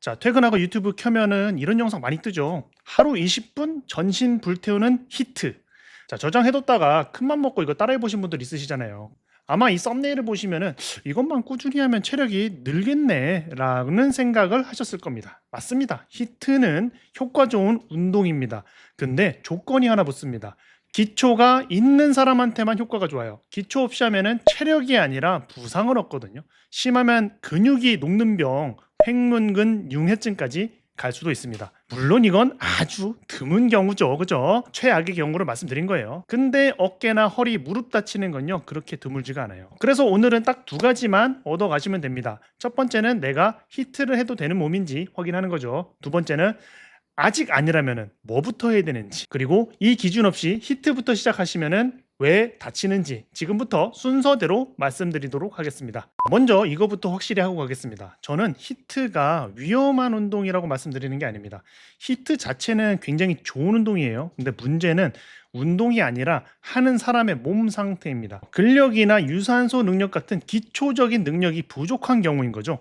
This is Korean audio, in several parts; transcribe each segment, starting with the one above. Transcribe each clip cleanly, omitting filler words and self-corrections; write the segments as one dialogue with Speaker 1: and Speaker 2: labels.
Speaker 1: 자, 퇴근하고 유튜브 켜면은 이런 영상 많이 뜨죠. 하루 20분 전신 불태우는 히트. 자, 저장해뒀다가 큰맘 먹고 이거 따라해보신 분들 있으시잖아요. 아마 이 썸네일을 보시면은 이것만 꾸준히 하면 체력이 늘겠네 라는 생각을 하셨을 겁니다. 맞습니다. 히트는 효과 좋은 운동입니다. 근데 조건이 하나 붙습니다. 기초가 있는 사람한테만 효과가 좋아요. 기초 없이 하면은 체력이 아니라 부상을 얻거든요. 심하면 근육이 녹는 병, 횡문근 융해증까지 갈 수도 있습니다. 물론 이건 아주 드문 경우죠. 그죠? 최악의 경우를 말씀드린 거예요. 근데 어깨나 허리, 무릎 다치는 건요. 그렇게 드물지가 않아요. 그래서 오늘은 딱 두 가지만 얻어 가시면 됩니다. 첫 번째는 내가 히트를 해도 되는 몸인지 확인하는 거죠. 두 번째는 아직 아니라면은 뭐부터 해야 되는지, 그리고 이 기준 없이 히트부터 시작하시면은 왜 다치는지 지금부터 순서대로 말씀드리도록 하겠습니다. 먼저 이거부터 확실히 하고 가겠습니다. 저는 히트가 위험한 운동이라고 말씀드리는 게 아닙니다. 히트 자체는 굉장히 좋은 운동이에요. 근데 문제는 운동이 아니라 하는 사람의 몸 상태입니다. 근력이나 유산소 능력 같은 기초적인 능력이 부족한 경우인 거죠.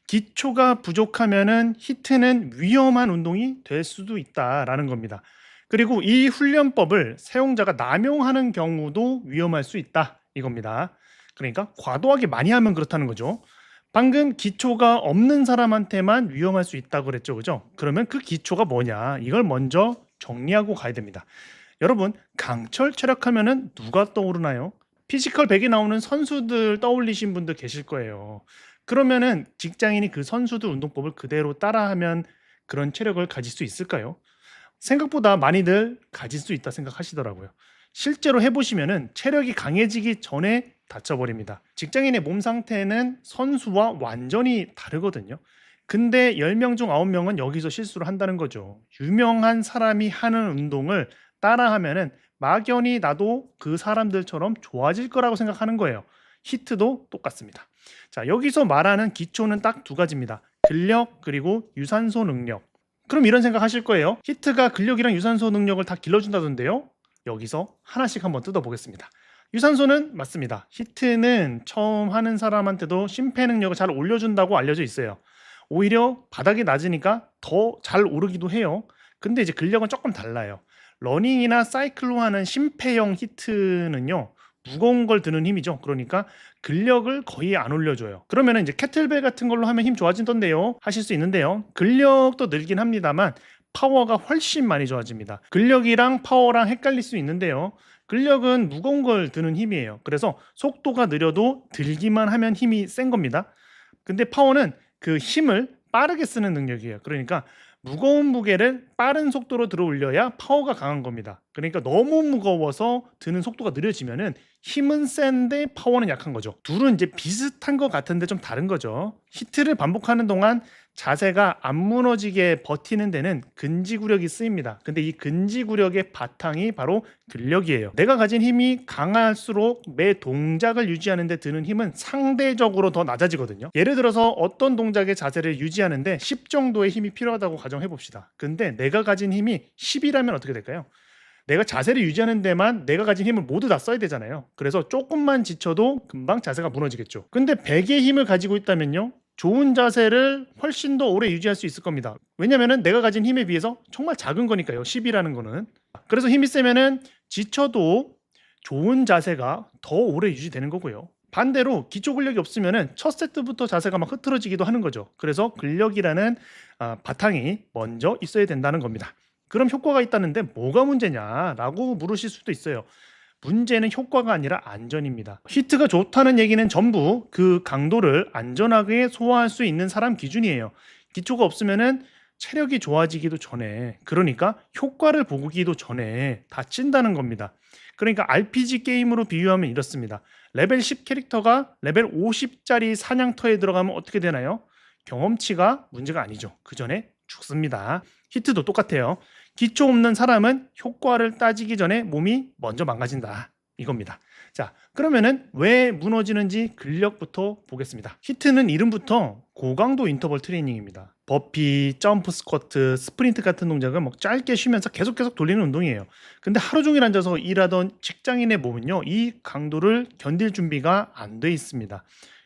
Speaker 1: 기초가 부족하면은 히트는 위험한 운동이 될 수도 있다라는 겁니다. 그리고 이 훈련법을 사용자가 남용하는 경우도 위험할 수 있다 이겁니다. 그러니까 과도하게 많이 하면 그렇다는 거죠. 방금 기초가 없는 사람한테만 위험할 수 있다고 그랬죠. 그죠? 그러면 그 기초가 뭐냐? 이걸 먼저 정리하고 가야 됩니다. 여러분, 강철 체력하면은 누가 떠오르나요? 피지컬 100이 나오는 선수들 떠올리신 분들 계실 거예요. 그러면은 직장인이 그 선수들 운동법을 그대로 따라하면 그런 체력을 가질 수 있을까요? 생각보다 많이들 가질 수 있다 생각하시더라고요. 실제로 해보시면은 체력이 강해지기 전에 다쳐버립니다. 직장인의 몸 상태는 선수와 완전히 다르거든요. 근데 10명 중 9명은 여기서 실수를 한다는 거죠. 유명한 사람이 하는 운동을 따라하면은 막연히 나도 그 사람들처럼 좋아질 거라고 생각하는 거예요. 히트도 똑같습니다. 자, 여기서 말하는 기초는 딱 두 가지입니다. 근력 그리고 유산소 능력. 그럼 이런 생각 하실 거예요. 히트가 근력이랑 유산소 능력을 다 길러준다던데요. 여기서 하나씩 한번 뜯어보겠습니다. 유산소는 맞습니다. 히트는 처음 하는 사람한테도 심폐 능력을 잘 올려준다고 알려져 있어요. 오히려 바닥이 낮으니까 더 잘 오르기도 해요. 근데 이제 근력은 조금 달라요. 러닝이나 사이클로 하는 심폐형 히트는요. 무거운 걸 드는 힘이죠. 그러니까 근력을 거의 안 올려줘요. 그러면 이제 캐틀벨 같은 걸로 하면 힘 좋아진던데요. 하실 수 있는데요. 근력도 늘긴 합니다만 파워가 훨씬 많이 좋아집니다. 근력이랑 파워랑 헷갈릴 수 있는데요. 근력은 무거운 걸 드는 힘이에요. 그래서 속도가 느려도 들기만 하면 힘이 센 겁니다. 근데 파워는 그 힘을 빠르게 쓰는 능력이에요. 그러니까 무거운 무게를 빠른 속도로 들어 올려야 파워가 강한 겁니다. 그러니까 너무 무거워서 드는 속도가 느려지면은 힘은 센데 파워는 약한 거죠. 둘은 이제 비슷한 것 같은데 좀 다른 거죠. 히트를 반복하는 동안 자세가 안 무너지게 버티는 데는 근지구력이 쓰입니다. 근데 이 근지구력의 바탕이 바로 근력이에요. 내가 가진 힘이 강할수록 매 동작을 유지하는 데 드는 힘은 상대적으로 더 낮아지거든요. 예를 들어서 어떤 동작의 자세를 유지하는데 10 정도의 힘이 필요하다고 가정해 봅시다. 근데 내가 가진 힘이 10이라면 어떻게 될까요? 내가 자세를 유지하는 데만 내가 가진 힘을 모두 다 써야 되잖아요. 그래서 조금만 지쳐도 금방 자세가 무너지겠죠. 근데 100의 힘을 가지고 있다면요. 좋은 자세를 훨씬 더 오래 유지할 수 있을 겁니다. 왜냐면은 내가 가진 힘에 비해서 정말 작은 거니까요. 10이라는 거는. 그래서 힘이 세면은 지쳐도 좋은 자세가 더 오래 유지되는 거고요. 반대로 기초 근력이 없으면은 첫 세트부터 자세가 막 흐트러지기도 하는 거죠. 그래서 근력이라는 바탕이 먼저 있어야 된다는 겁니다. 그럼 효과가 있다는데 뭐가 문제냐라고 물으실 수도 있어요. 문제는 효과가 아니라 안전입니다. 히트가 좋다는 얘기는 전부 그 강도를 안전하게 소화할 수 있는 사람 기준이에요. 기초가 없으면은 체력이 좋아지기도 전에, 그러니까 효과를 보기도 전에 다친다는 겁니다. 그러니까 RPG 게임으로 비유하면 이렇습니다. 레벨 10 캐릭터가 레벨 50짜리 사냥터에 들어가면 어떻게 되나요? 경험치가 문제가 아니죠. 그 전에 죽습니다. 히트도 똑같아요. 기초 없는 사람은 효과를 따지기 전에 몸이 먼저 망가진다. 이겁니다. 자, 그러면은 왜 무너지는지 근력부터 보겠습니다. 히트는 이름부터 고강도 인터벌 트레이닝입니다. 버피, 점프 스쿼트, 스프린트 같은 동작을 뭐 짧게 쉬면서 계속 돌리는 운동이에요. 근데 하루 종일 앉아서 일하던 직장인의 몸은요, 이 강도를 견딜 준비가 안 돼 있습니다.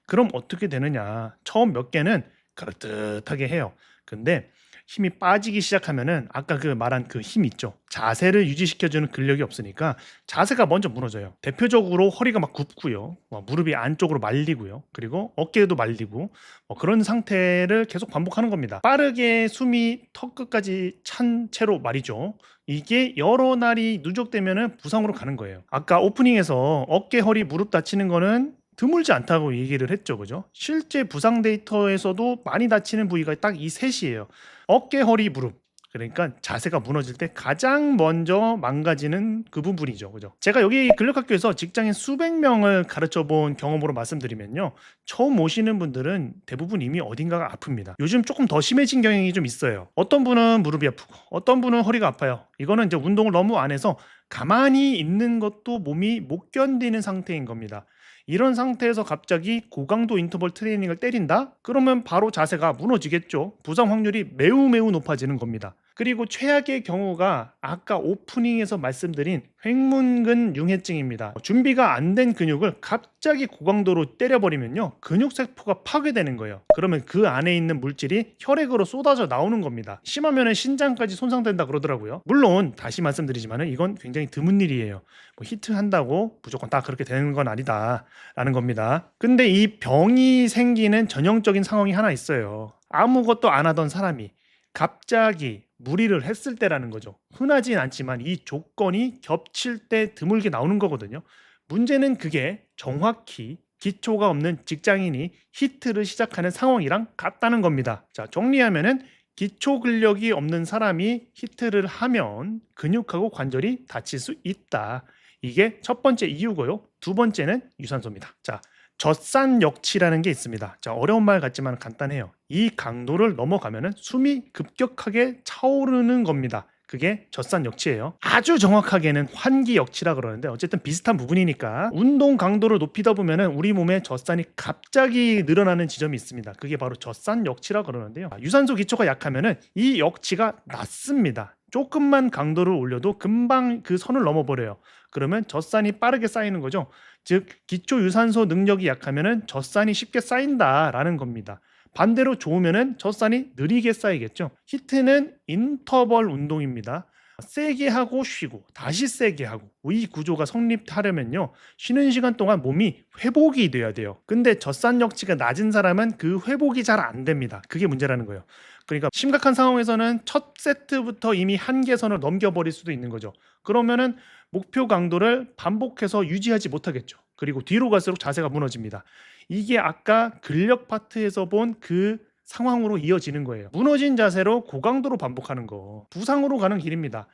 Speaker 1: 그럼 어떻게 되느냐? 처음 몇 개는 그럴듯하게 해요. 근데 힘이 빠지기 시작하면은 아까 그 말한 그 힘 있죠. 자세를 유지시켜주는 근력이 없으니까 자세가 먼저 무너져요. 대표적으로 허리가 막 굽고요. 무릎이 안쪽으로 말리고요. 그리고 어깨도 말리고 그런 상태를 계속 반복하는 겁니다. 빠르게 숨이 턱 끝까지 찬 채로 말이죠. 이게 여러 날이 누적되면은 부상으로 가는 거예요. 아까 오프닝에서 어깨, 허리, 무릎 다치는 거는 드물지 않다고 얘기를 했죠. 그죠? 실제 부상 데이터에서도 많이 다치는 부위가 딱 이 셋이에요. 어깨, 허리, 무릎. 그러니까 자세가 무너질 때 가장 먼저 망가지는 그 부분이죠. 그죠? 제가 여기 근력학교에서 직장인 수백 명을 가르쳐 본 경험으로 말씀드리면요. 처음 오시는 분들은 대부분 이미 어딘가가 아픕니다. 요즘 조금 더 심해진 경향이 좀 있어요. 어떤 분은 무릎이 아프고 어떤 분은 허리가 아파요. 이거는 이제 운동을 너무 안 해서 가만히 있는 것도 몸이 못 견디는 상태인 겁니다. 이런 상태에서 갑자기 고강도 인터벌 트레이닝을 때린다? 그러면 바로 자세가 무너지겠죠. 부상 확률이 매우 매우 높아지는 겁니다. 그리고 최악의 경우가 아까 오프닝에서 말씀드린 횡문근 융해증입니다. 준비가 안 된 근육을 갑자기 고강도로 때려버리면요. 근육세포가 파괴되는 거예요. 그러면 그 안에 있는 물질이 혈액으로 쏟아져 나오는 겁니다. 심하면 신장까지 손상된다 그러더라고요. 물론 다시 말씀드리지만 이건 굉장히 드문 일이에요. 히트한다고 무조건 다 그렇게 되는 건 아니다 라는 겁니다. 근데 이 병이 생기는 전형적인 상황이 하나 있어요. 아무것도 안 하던 사람이 갑자기 무리를 했을 때라는 거죠. 흔하진 않지만 이 조건이 겹칠 때 드물게 나오는 거거든요. 문제는 그게 정확히 기초가 없는 직장인이 히트를 시작하는 상황이랑 같다는 겁니다. 자, 정리하면은 기초 근력이 없는 사람이 히트를 하면 근육하고 관절이 다칠 수 있다. 이게 첫 번째 이유고요. 두 번째는 유산소입니다. 자, 젖산역치라는 게 있습니다. 자, 어려운 말 같지만 간단해요. 이 강도를 넘어가면은 숨이 급격하게 차오르는 겁니다. 그게 젖산역치예요. 아주 정확하게는 환기역치라 그러는데 어쨌든 비슷한 부분이니까 운동 강도를 높이다 보면은 우리 몸에 젖산이 갑자기 늘어나는 지점이 있습니다. 그게 바로 젖산역치라 그러는데요. 유산소 기초가 약하면은 이 역치가 낮습니다. 조금만 강도를 올려도 금방 그 선을 넘어버려요. 그러면 젖산이 빠르게 쌓이는 거죠. 즉 기초 유산소 능력이 약하면은 젖산이 쉽게 쌓인다라는 겁니다. 반대로 좋으면은 젖산이 느리게 쌓이겠죠. 히트는 인터벌 운동입니다. 세게 하고 쉬고 다시 세게 하고 이 구조가 성립하려면요. 쉬는 시간 동안 몸이 회복이 돼야 돼요. 근데 젖산역치가 낮은 사람은 그 회복이 잘 안 됩니다. 그게 문제라는 거예요. 그러니까 심각한 상황에서는 첫 세트부터 이미 한계선을 넘겨버릴 수도 있는 거죠. 그러면은 목표 강도를 반복해서 유지하지 못하겠죠. 그리고 뒤로 갈수록 자세가 무너집니다. 이게 아까 근력 파트에서 본 그 상황으로 이어지는 거예요. 무너진 자세로 고강도로 반복하는 거. 부상으로 가는 길입니다.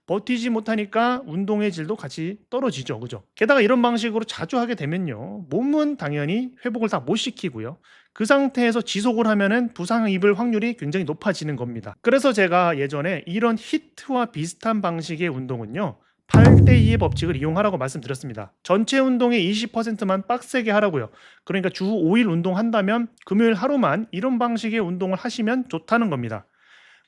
Speaker 1: 버티지 못하니까 운동의 질도 같이 떨어지죠. 그죠? 게다가 이런 방식으로 자주 하게 되면요. 몸은 당연히 회복을 다 못 시키고요. 그 상태에서 지속을 하면은 부상 입을 확률이 굉장히 높아지는 겁니다. 그래서 제가 예전에 이런 히트와 비슷한 방식의 운동은요. 8대2의 법칙을 이용하라고 말씀드렸습니다. 전체 운동의 20%만 빡세게 하라고요. 그러니까 주 5일 운동한다면 금요일 하루만 이런 방식의 운동을 하시면 좋다는 겁니다.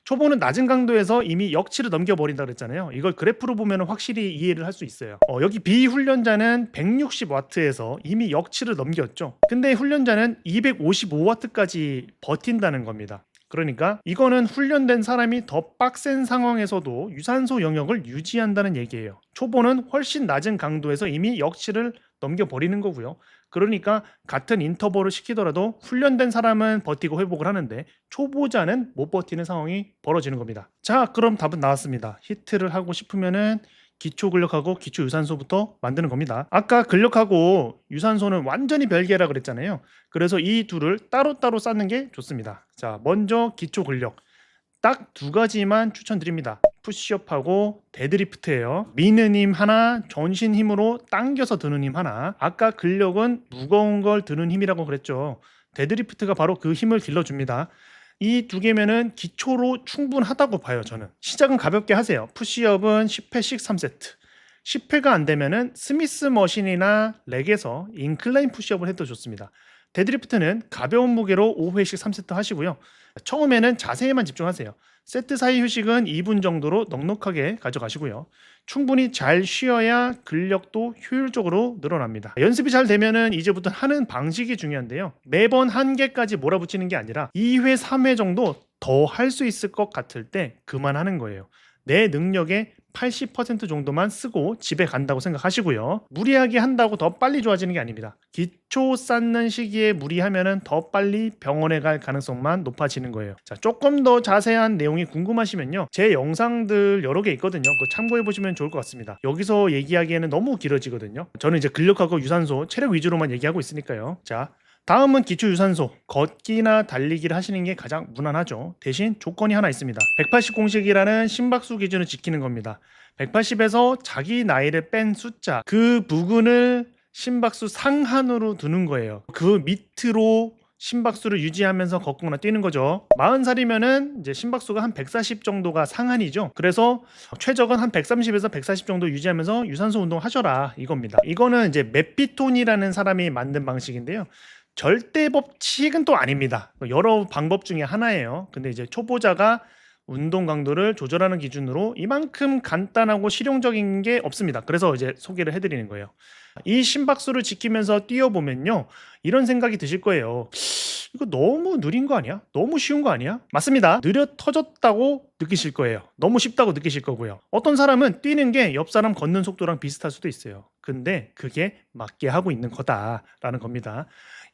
Speaker 1: 초보는 낮은 강도에서 이미 역치를 넘겨버린다 그랬잖아요. 이걸 그래프로 보면 확실히 이해를 할 수 있어요. 여기 비훈련자는 160W에서 이미 역치를 넘겼죠. 근데 훈련자는 255W까지 버틴다는 겁니다. 그러니까 이거는 훈련된 사람이 더 빡센 상황에서도 유산소 영역을 유지한다는 얘기예요. 초보는 훨씬 낮은 강도에서 이미 역치를 넘겨버리는 거고요. 그러니까 같은 인터벌을 시키더라도 훈련된 사람은 버티고 회복을 하는데 초보자는 못 버티는 상황이 벌어지는 겁니다. 자, 그럼 답은 나왔습니다. 히트를 하고 싶으면은 기초 근력하고 기초 유산소부터 만드는 겁니다. 아까 근력하고 유산소는 완전히 별개라 그랬잖아요. 그래서 이 둘을 따로따로 쌓는 게 좋습니다. 자, 먼저 기초 근력. 딱 두 가지만 추천드립니다. 푸시업하고 데드리프트예요. 미는 힘 하나, 전신 힘으로 당겨서 드는 힘 하나. 아까 근력은 무거운 걸 드는 힘이라고 그랬죠. 데드리프트가 바로 그 힘을 길러줍니다. 이 두 개면은 기초로 충분하다고 봐요. 저는 시작은 가볍게 하세요. 푸시업은 10회씩 3세트. 10회가 안 되면은 스미스 머신이나 렉에서 인클라인 푸시업을 해도 좋습니다. 데드리프트는 가벼운 무게로 5회씩 3세트 하시고요. 처음에는 자세에만 집중하세요. 세트 사이 휴식은 2분 정도로 넉넉하게 가져가시고요. 충분히 잘 쉬어야 근력도 효율적으로 늘어납니다. 연습이 잘 되면은 이제부터 하는 방식이 중요한데요. 매번 한 개까지 몰아붙이는 게 아니라 2회, 3회 정도 더 할 수 있을 것 같을 때 그만하는 거예요. 내 능력의 80% 정도만 쓰고 집에 간다고 생각하시고요. 무리하게 한다고 더 빨리 좋아지는 게 아닙니다. 기초 쌓는 시기에 무리하면은 더 빨리 병원에 갈 가능성만 높아지는 거예요. 자, 조금 더 자세한 내용이 궁금하시면요. 제 영상들 여러 개 있거든요. 그거 참고해 보시면 좋을 것 같습니다. 여기서 얘기하기에는 너무 길어지거든요. 저는 이제 근력하고 유산소, 체력 위주로만 얘기하고 있으니까요. 자, 다음은 기초 유산소, 걷기나 달리기를 하시는 게 가장 무난하죠. 대신 조건이 하나 있습니다. 180 공식이라는 심박수 기준을 지키는 겁니다. 180에서 자기 나이를 뺀 숫자, 그 부근을 심박수 상한으로 두는 거예요. 그 밑으로 심박수를 유지하면서 걷거나 뛰는 거죠. 40살이면은 이제 심박수가 한 140 정도가 상한이죠. 그래서 최적은 한 130에서 140 정도 유지하면서 유산소 운동 하셔라 이겁니다. 이거는 이제 맵피톤이라는 사람이 만든 방식인데요. 절대 법칙은 또 아닙니다. 여러 방법 중에 하나예요. 근데 이제 초보자가 운동 강도를 조절하는 기준으로 이만큼 간단하고 실용적인 게 없습니다. 그래서 이제 소개를 해드리는 거예요. 이 심박수를 지키면서 뛰어보면요, 이런 생각이 드실 거예요. 이거 너무 느린 거 아니야? 너무 쉬운 거 아니야? 맞습니다. 느려 터졌다고 느끼실 거예요. 너무 쉽다고 느끼실 거고요. 어떤 사람은 뛰는 게 옆 사람 걷는 속도랑 비슷할 수도 있어요. 근데 그게 맞게 하고 있는 거다라는 겁니다.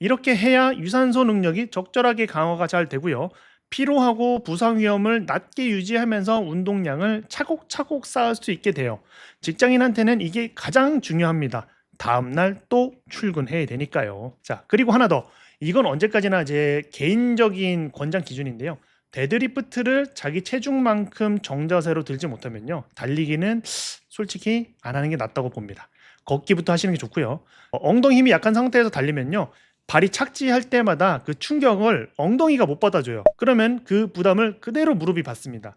Speaker 1: 이렇게 해야 유산소 능력이 적절하게 강화가 잘 되고요. 피로하고 부상 위험을 낮게 유지하면서 운동량을 차곡차곡 쌓을 수 있게 돼요. 직장인한테는 이게 가장 중요합니다. 다음날 또 출근해야 되니까요. 자, 그리고 하나 더. 이건 언제까지나 제 개인적인 권장 기준인데요. 데드리프트를 자기 체중만큼 정자세로 들지 못하면요, 달리기는 솔직히 안 하는 게 낫다고 봅니다. 걷기부터 하시는 게 좋고요. 엉덩이 힘이 약한 상태에서 달리면요, 발이 착지할 때마다 그 충격을 엉덩이가 못 받아줘요. 그러면 그 부담을 그대로 무릎이 받습니다.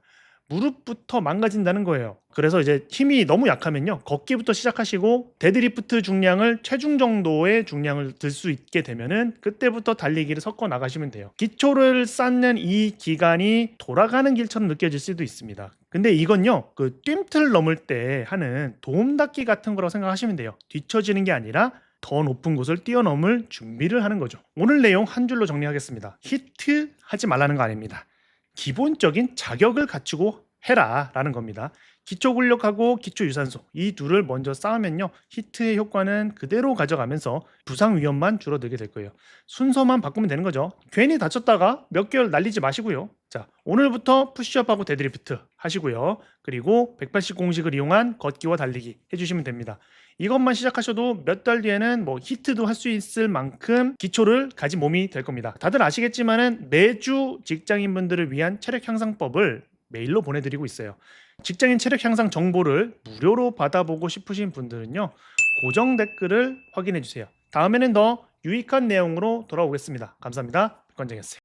Speaker 1: 무릎부터 망가진다는 거예요. 그래서 이제 힘이 너무 약하면요, 걷기부터 시작하시고 데드리프트 중량을 체중 정도의 중량을 들 수 있게 되면은 그때부터 달리기를 섞어 나가시면 돼요. 기초를 쌓는 이 기간이 돌아가는 길처럼 느껴질 수도 있습니다. 근데 이건요, 그 뜀틀 넘을 때 하는 도움닫기 같은 거라고 생각하시면 돼요. 뒤처지는 게 아니라 더 높은 곳을 뛰어넘을 준비를 하는 거죠. 오늘 내용 한 줄로 정리하겠습니다. 히트 하지 말라는 거 아닙니다. 기본적인 자격을 갖추고 해라 라는 겁니다. 기초 근력하고 기초 유산소, 이 둘을 먼저 쌓으면요, 히트의 효과는 그대로 가져가면서 부상 위험만 줄어들게 될 거예요. 순서만 바꾸면 되는 거죠. 괜히 다쳤다가 몇 개월 날리지 마시고요. 자, 오늘부터 푸시업하고 데드리프트 하시고요. 그리고 180 공식을 이용한 걷기와 달리기 해주시면 됩니다. 이것만 시작하셔도 몇 달 뒤에는 뭐 히트도 할 수 있을 만큼 기초를 가진 몸이 될 겁니다. 다들 아시겠지만은 매주 직장인분들을 위한 체력 향상법을 메일로 보내드리고 있어요. 직장인 체력 향상 정보를 무료로 받아보고 싶으신 분들은요, 고정 댓글을 확인해 주세요. 다음에는 더 유익한 내용으로 돌아오겠습니다. 감사합니다. 백관장이었어요.